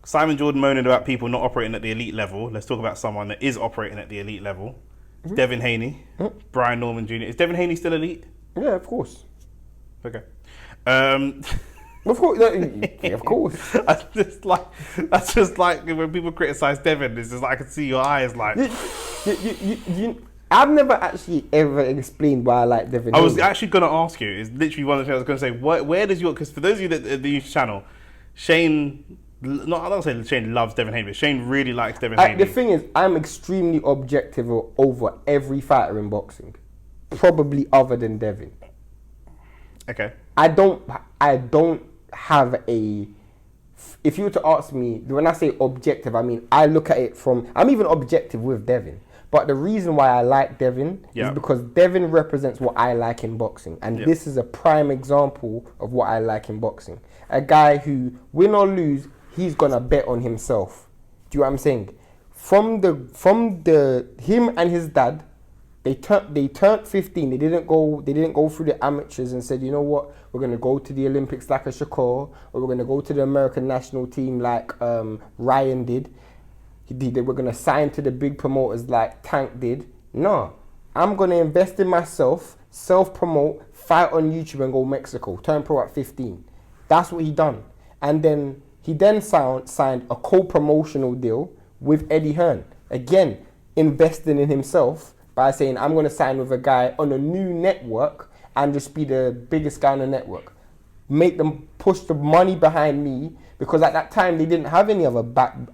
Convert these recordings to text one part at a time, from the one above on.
Simon Jordan moaning about people not operating at the elite level. Let's talk about someone that is operating at the elite level. Devin Haney, Brian Norman Jr. Is Devin Haney still elite? Yeah, of course. Okay. Of course, yeah, of course. That's just like when people criticize Devin. It's just like I can see your eyes like. I've never actually ever explained why I like Devin. I was actually going to ask you. It's literally one of the things I was going to say. Where does your? Because for those of you that the YouTube channel, Shane. I don't say Shane loves Devin Haney, but Shane really likes Devin Haney. The thing is, I'm extremely objective over every fighter in boxing, probably other than Devin. Okay. I don't have a. If you were to ask me, when I say objective, I mean I look at it from. I'm even objective with Devin, but the reason why I like Devin is because Devin represents what I like in boxing, and this is a prime example of what I like in boxing. A guy who, win or lose, he's gonna bet on himself. Do you know what I'm saying? From the him and his dad, they turned 15. They didn't go through the amateurs and said, you know what, we're gonna go to the Olympics like a Shakur, or we're gonna go to the American national team like Ryan did. They were gonna sign to the big promoters like Tank did. No, I'm gonna invest in myself, self-promote, fight on YouTube and go Mexico. Turn pro at 15. That's what he done. And then he signed a co-promotional deal with Eddie Hearn. Again, investing in himself by saying, I'm going to sign with a guy on a new network and just be the biggest guy on the network. Make them push the money behind me, because at that time they didn't have any other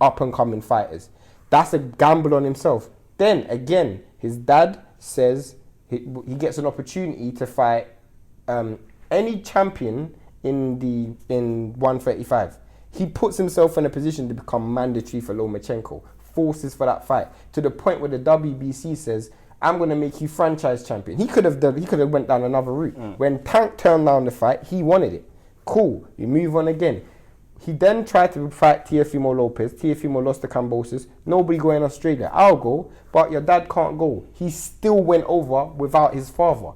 up-and-coming fighters. That's a gamble on himself. Then, again, his dad says he gets an opportunity to fight any champion in 135. He puts himself in a position to become mandatory for Lomachenko, forces for that fight, to the point where the WBC says, I'm going to make you franchise champion. He could have went down another route. When Tank turned down the fight, he wanted it. Cool, you move on again. He then tried to fight Teofimo Lopez. Teofimo lost to Cambosis. Nobody going Australia. I'll go, but your dad can't go. He still went over without his father.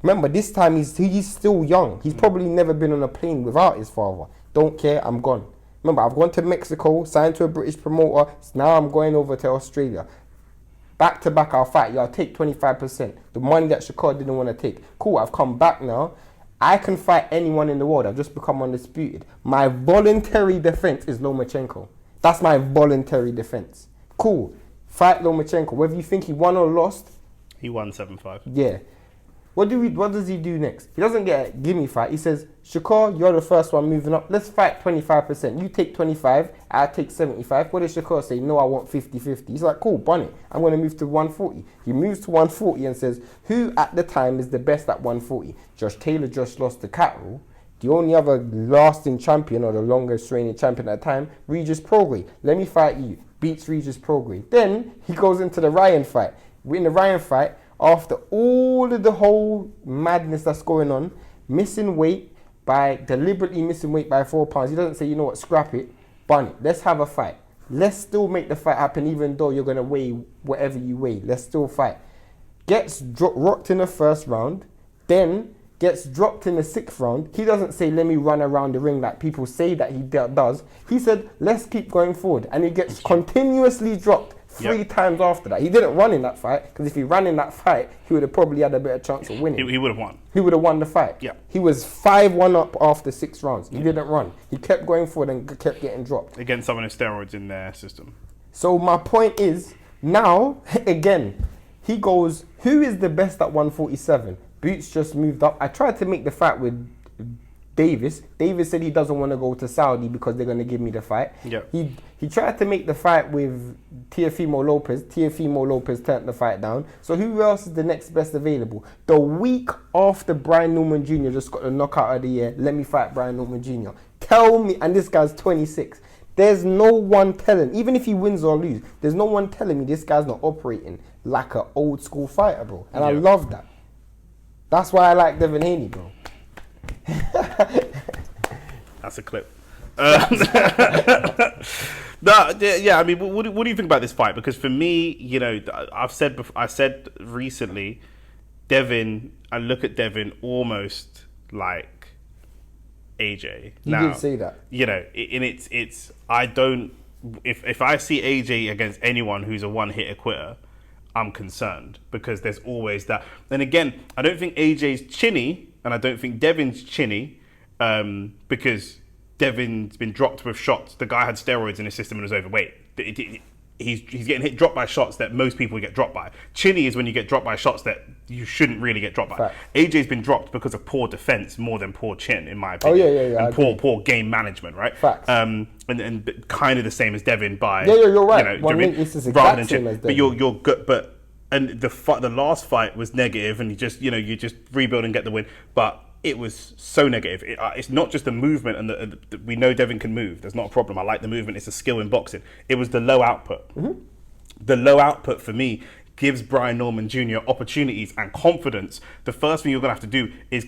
Remember, this time he's still young. He's probably never been on a plane without his father. Don't care, I'm gone. Remember, I've gone to Mexico, signed to a British promoter. Now I'm going over to Australia. Back to back, I'll fight you. I'll take 25%. The money that Shakur didn't want to take. Cool, I've come back now. I can fight anyone in the world. I've just become undisputed. My voluntary defense is Lomachenko. That's my voluntary defense. Cool. Fight Lomachenko. Whether you think he won or lost. He won 7-5. Yeah. What does he do next? He doesn't get a gimme fight. He says, Shakur, you're the first one moving up. Let's fight 25%. You take 25, I take 75. What does Shakur say? No, I want 50-50. He's like, cool, bun it. I'm going to move to 140. He moves to 140 and says, who at the time is the best at 140? Josh Taylor just lost to Catterall. The only other lasting champion, or the longest reigning champion at the time, Regis Prograis. Let me fight you. Beats Regis Prograis. Then he goes into the Ryan fight. In the Ryan fight, after all of the whole madness that's going on, deliberately missing weight by 4 pounds, he doesn't say, you know what, scrap it, bun it, let's have a fight. Let's still make the fight happen, even though you're going to weigh whatever you weigh. Let's still fight. Gets rocked in the first round, then gets dropped in the 6th round. He doesn't say, let me run around the ring like people say that he does. He said, let's keep going forward. And he gets continuously dropped 3 times after that. He didn't run in that fight, because if he ran in that fight, he would have probably had a better chance of winning. He would have won. He would have won the fight. Yeah. He was 5-1 up after 6 rounds. He didn't run. He kept going forward and kept getting dropped. Against someone with steroids in their system. So my point is, now, again, he goes, who is the best at 147? Boots just moved up. I tried to make the fight with Davis. Davis said he doesn't want to go to Saudi because they're going to give me the fight. Yeah. He tried to make the fight with Teofimo Lopez. Teofimo Lopez turned the fight down. So who else is the next best available? The week after Brian Norman Jr. just got the knockout of the year, let me fight Brian Norman Jr. Tell me, and this guy's 26. There's no one telling, even if he wins or lose, there's no one telling me this guy's not operating like an old school fighter, bro. And I love that. That's why I like Devin Haney, bro. That's a clip. I mean, what do you think about this fight? Because for me, you know, I said recently, Devin, I look at Devin almost like AJ. You did say that. You know, and it's I don't. If I see AJ against anyone who's a one-hitter quitter, I'm concerned because there's always that. And again, I don't think AJ's chinny, and I don't think Devin's chinny, because Devin's been dropped with shots. The guy had steroids in his system and was overweight. He's getting dropped by shots that most people get dropped by. Chinny is when you get dropped by shots that you shouldn't really get dropped by. Fact. AJ's been dropped because of poor defense more than poor chin, in my opinion. Yeah. And poor game management, right? Facts. And kind of the same as Devin by you're right. You know, This is exact same as Devin. But you're good. But and the last fight was negative, and you just rebuild and get the win. But it was so negative. It's not just the movement, and we know Devin can move. There's not a problem. I like the movement. It's a skill in boxing. It was the low output. Mm-hmm. The low output for me gives Brian Norman Jr. opportunities and confidence. The first thing you're going to have to do is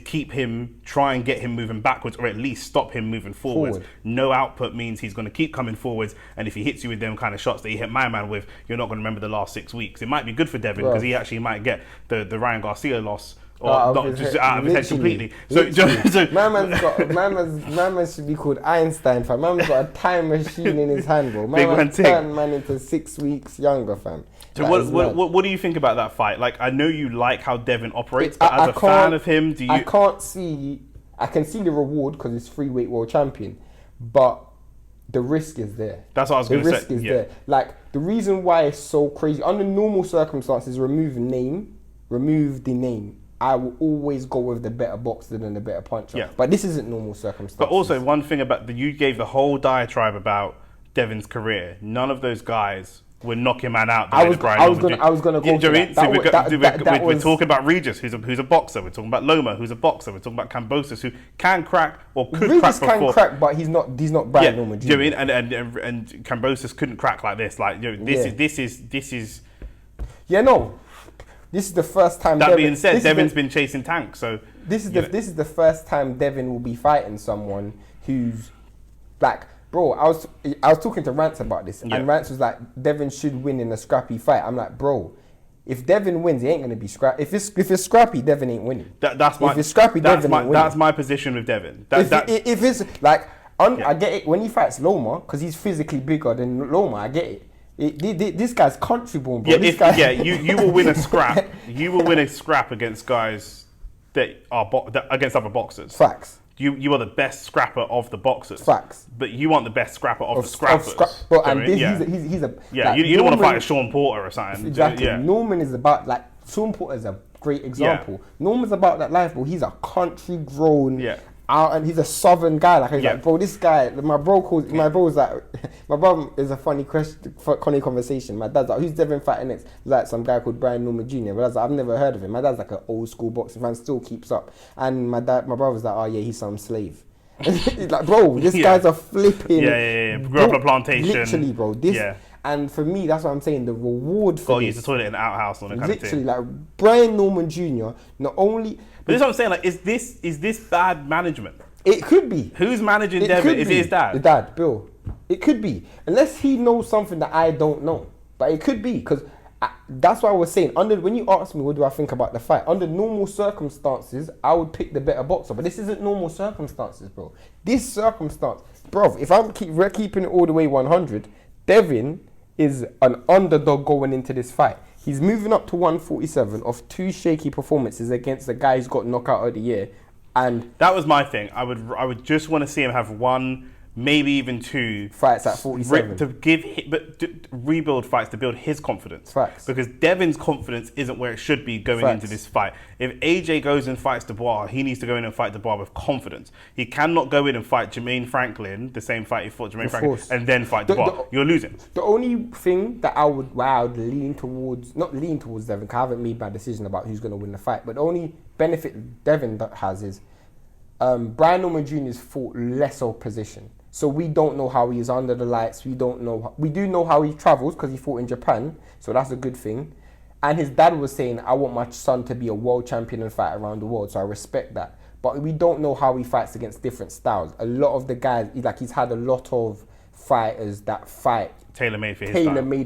try and get him moving backwards, or at least stop him moving forwards. No output means he's going to keep coming forwards, and if he hits you with them kind of shots that he hit my man with, you're not going to remember the last 6 weeks. It might be good for Devin because he actually might get the Ryan Garcia loss, or not just out of his head completely. So my man should be called Einstein, fam. Man's got a time machine in his hand, bro. Man turned man into 6 weeks younger, fam. So what do you think about that fight? Like, I know you like how Devin operates, but as a fan of him, do you? I can see the reward because he's freeweight world champion, but the risk is there. That's what I was going to say. The risk is there. Like, the reason why it's so crazy, under normal circumstances, remove the name. I will always go with the better boxer than the better puncher. Yeah. But this isn't normal circumstances. But also, one thing about you gave the whole diatribe about Devin's career. None of those guys would knock your man out. I was gonna go to that. We're talking about Regis, who's a boxer. We're talking about Loma, who's a boxer. We're talking about Cambosis, who can crack or could Regis crack before. Regis can crack, but he's not Brian Norman Jr. And Cambosis couldn't crack like this. Like, this is. Yeah, no. This is the first time. That being said, Devin's been chasing tanks, so this is the first time Devin will be fighting someone who's like, bro. I was talking to Rance about this, and Rance was like, Devin should win in a scrappy fight. I'm like, bro, if Devin wins, he ain't gonna be scrappy. If it's scrappy, Devin ain't winning. If it's scrappy, Devin ain't winning. That's my position with Devin. If it's like, I get it when he fights Loma because he's physically bigger than Loma. I get it. This guy's country born, bro. You will win a scrap. You will win a scrap against guys that are against other boxers. Facts. You are the best scrapper of the boxers. Facts. But you aren't the best scrapper of the scrappers. He's a you don't want to fight a Sean Porter or something. Exactly. Yeah. Norman is about, like, Sean Porter is a great example. Yeah. Norman's about that life, bro. He's a country grown. Yeah. And he's a southern guy. Like, he's like, bro, this guy. My bro is a funny conversation. My dad's like, who's Devin fighting next? Like, some guy called Brian Norman Jr. But I was like, I've never heard of him. My dad's like an old school boxing fan, still keeps up. And my brother's like, oh yeah, he's some slave. He's like, bro, this guy's a flipping. Grew up on a plantation. Literally, bro. And for me, that's what I'm saying. The reward for use the toilet in the outhouse on the kind of thing. Literally, like, Brian Norman Jr. not only. But this is what I'm saying. Like, is this bad management? It could be. Who's managing Devin? Is it his dad? The dad, Bill. It could be, unless he knows something that I don't know. But it could be, because that's why I was saying. When you ask me, what do I think about the fight? Under normal circumstances, I would pick the better boxer. But this isn't normal circumstances, bro. This circumstance, bro. If we're keeping it all the way 100, Devin is an underdog going into this fight. He's moving up to 147 off 2 shaky performances against the guy who's got knockout of the year. And that was my thing. I would just want to see him have 1, maybe even 2 fights at 47 to rebuild fights to build his confidence. Facts. Because Devin's confidence isn't where it should be going into this fight. If AJ goes and fights Dubois, he needs to go in and fight Dubois with confidence. He cannot go in and fight Jermaine Franklin, the same fight he fought Jermaine Franklin, and then fight Dubois. You're losing. The only thing that I would lean towards, not lean towards Devin, because I haven't made my decision about who's going to win the fight, but the only benefit Devin has is Brian Norman Jr.'s fought lesser position. So we don't know how he is under the lights. We do know how he travels because he fought in Japan. So that's a good thing. And his dad was saying, I want my son to be a world champion and fight around the world. So I respect that. But we don't know how he fights against different styles. A lot of the guys, he's had a lot of fighters that fight tailor-made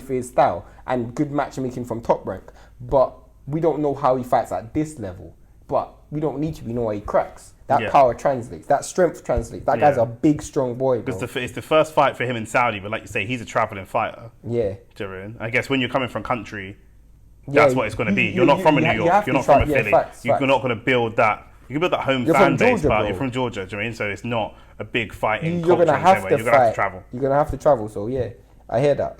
for his style and good matchmaking from Top Rank. But we don't know how he fights at this level. but we don't need to. We know why he cracks. That Yeah. power translates. That strength translates. That guy's Yeah. a big, strong boy, bro. Because it's the first fight for him in Saudi, but like you say, he's a traveling fighter. Yeah. Do you know what I mean? I guess when you're coming from country, Yeah, that's what it's going to be. You're not from a New York. You're not from a Philly. You're not going to build that. You can build that home You're fan from base, Georgia, but bro. you're from Georgia. Do you know what I mean? So it's not a big fighting You're culture. gonna have to You're going to have to fight. travel. You're gonna have to travel. So yeah, I hear that.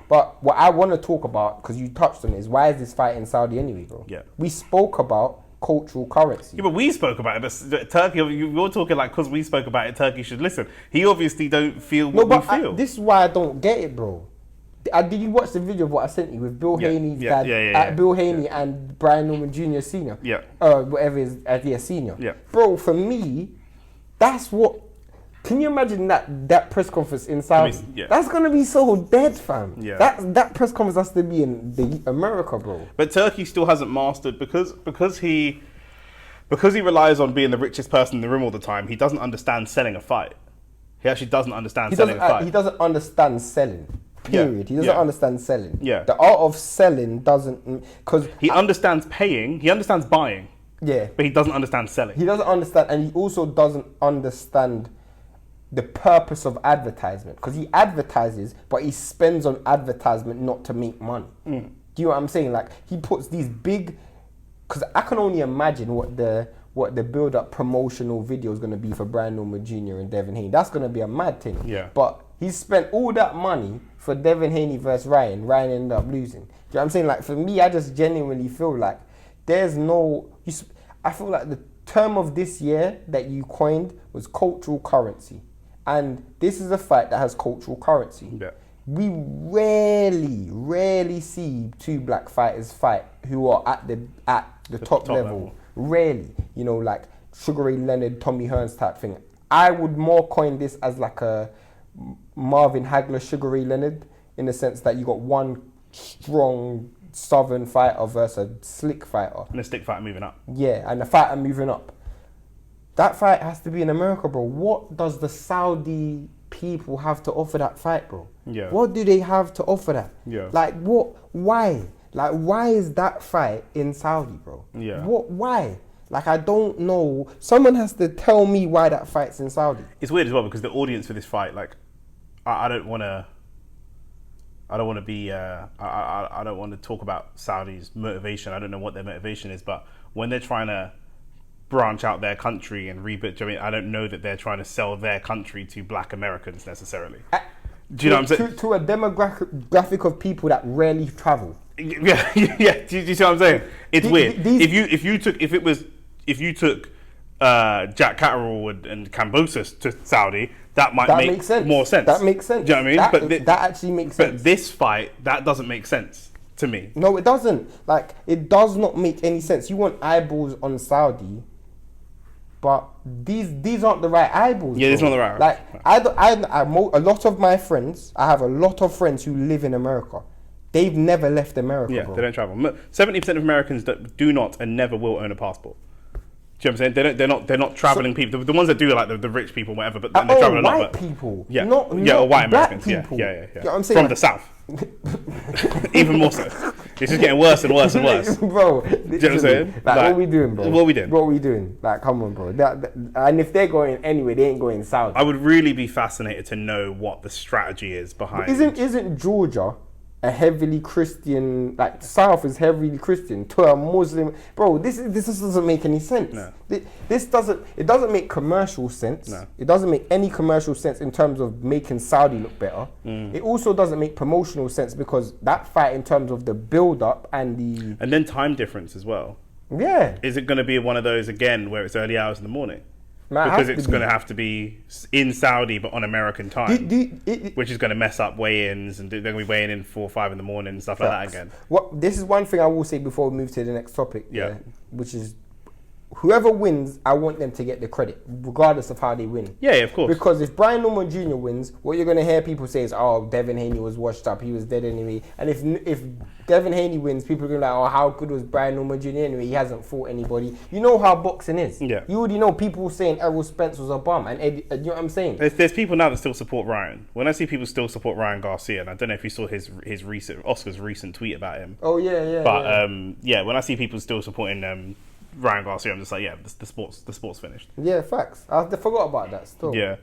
But what I want to talk about, because you touched on it, is why is this fight in Saudi anyway, bro? Yeah. We spoke about cultural currency. Yeah, but we spoke about it. But Turkey, you're talking like because we spoke about it, Turkey should listen. He obviously don't feel what we feel. This is why I don't get it, bro. Did you watch the video of what I sent you with Bill Haney's dad? Bill Haney and Brian Norman Jr. Senior. Yeah. Whatever is Senior. Yeah. Bro, for me, that's what. Can you imagine that press conference in Saudi? Yeah. That's gonna be so dead, fam. Yeah. That press conference has to be in America, bro. But Turkey still hasn't mastered because he relies on being the richest person in the room all the time. He doesn't understand selling a fight. He actually doesn't understand selling a fight. He doesn't understand selling. Period. He doesn't understand selling. Yeah. The art of selling doesn't, because he understands paying. He understands buying. Yeah. But he doesn't understand selling. He doesn't understand, and he also doesn't understand the purpose of advertisement, because he advertises, but he spends on advertisement not to make money. Do you know what I'm saying? Like, he puts these big, because I can only imagine what the build-up promotional video is going to be for Brian Norman Jr. and Devin Haney. That's going to be a mad thing. Yeah. But he spent all that money for Devin Haney versus Ryan. Ryan ended up losing. Do you know what I'm saying? Like, for me, I just genuinely feel like there's no... I feel like the term of this year that you coined was cultural currency. And this is a fight that has cultural currency. Yeah. We rarely see two black fighters fight who are at the top level. Rarely. You know, like Sugar Ray Leonard, Tommy Hearns type thing. I would more coin this as like a Marvin Hagler, Sugar Ray Leonard, in the sense that you got one strong southern fighter versus a slick fighter. And a stick fighter moving up. Yeah, and the fighter moving up. That fight has to be in America, bro. What does the Saudi people have to offer that fight, bro? Yeah. What do they have to offer that? Yeah. Like, what? Why? Like, why is that fight in Saudi, bro? Yeah. Why? Like, I don't know. Someone has to tell me why that fight's in Saudi. It's weird as well because the audience for this fight, like, I don't want to talk about Saudi's motivation. I don't know what their motivation is, but when they're trying to branch out their country and rebuild, I don't know that they're trying to sell their country to black Americans necessarily. Do you know what I'm saying? To a demographic of people that rarely travel. Yeah. Do you see what I'm saying? It's weird. If you took Jack Catterall and Cambosis to Saudi, that might make sense. More sense. That makes sense. Do you know what I mean? That actually makes sense. But this fight, that doesn't make sense to me. No, it doesn't. Like, it does not make any sense. You want eyeballs on Saudi, but these aren't the right eyeballs. Yeah, bro. it's not the right. Like, a lot of my friends, I have a lot of friends who live in America. They've never left America, Yeah, bro. they don't travel. 70% of Americans do not and never will own a passport. Do you know what I'm saying? They're not traveling people. The ones that do are like the rich people, whatever. But they travel a lot. White people. Yeah, not or white black Americans. people. Yeah. You know what I'm saying? From Like, the south, even more so. It's just getting worse and worse and worse. Bro, Do you know what I'm saying? Like, what we doing, bro? What we doing? What we doing? Like, come on, bro. And if they're going anyway, they ain't going south. I would really be fascinated to know what the strategy is behind. Isn't Georgia a heavily Christian? Like, South is heavily Christian to a Muslim, bro. This doesn't make any sense. No. This doesn't make commercial sense. No. It doesn't make any commercial sense in terms of making Saudi look better. It also doesn't make promotional sense because that fight, in terms of the build up and then time difference as well. Yeah. Is it going to be one of those again where it's early hours in the morning? Man, Because it's going to have to be in Saudi but on American time, which is going to mess up weigh-ins, and they're going to be weighing in 4 or 5 in the morning and stuff like that again. This is one thing I will say before we move to the next topic. Yeah. Which is, whoever wins, I want them to get the credit, regardless of how they win. Yeah, of course. Because if Brian Norman Jr. wins, what you're going to hear people say is, oh, Devin Haney was washed up, he was dead anyway. And if Devin Haney wins, people are going to be like, oh, how good was Brian Norman Jr. anyway? He hasn't fought anybody. You know how boxing is. Yeah. You already know people saying Errol Spence was a bum. And Eddie, you know what I'm saying? There's people now that still support Ryan. When I see people still support Ryan Garcia, and I don't know if you saw his recent Oscar's recent tweet about him. Oh, yeah. But when I see people still supporting Ryan Garcia, I'm just like, yeah, the sport's finished. Yeah, facts. I forgot about that still. Yeah.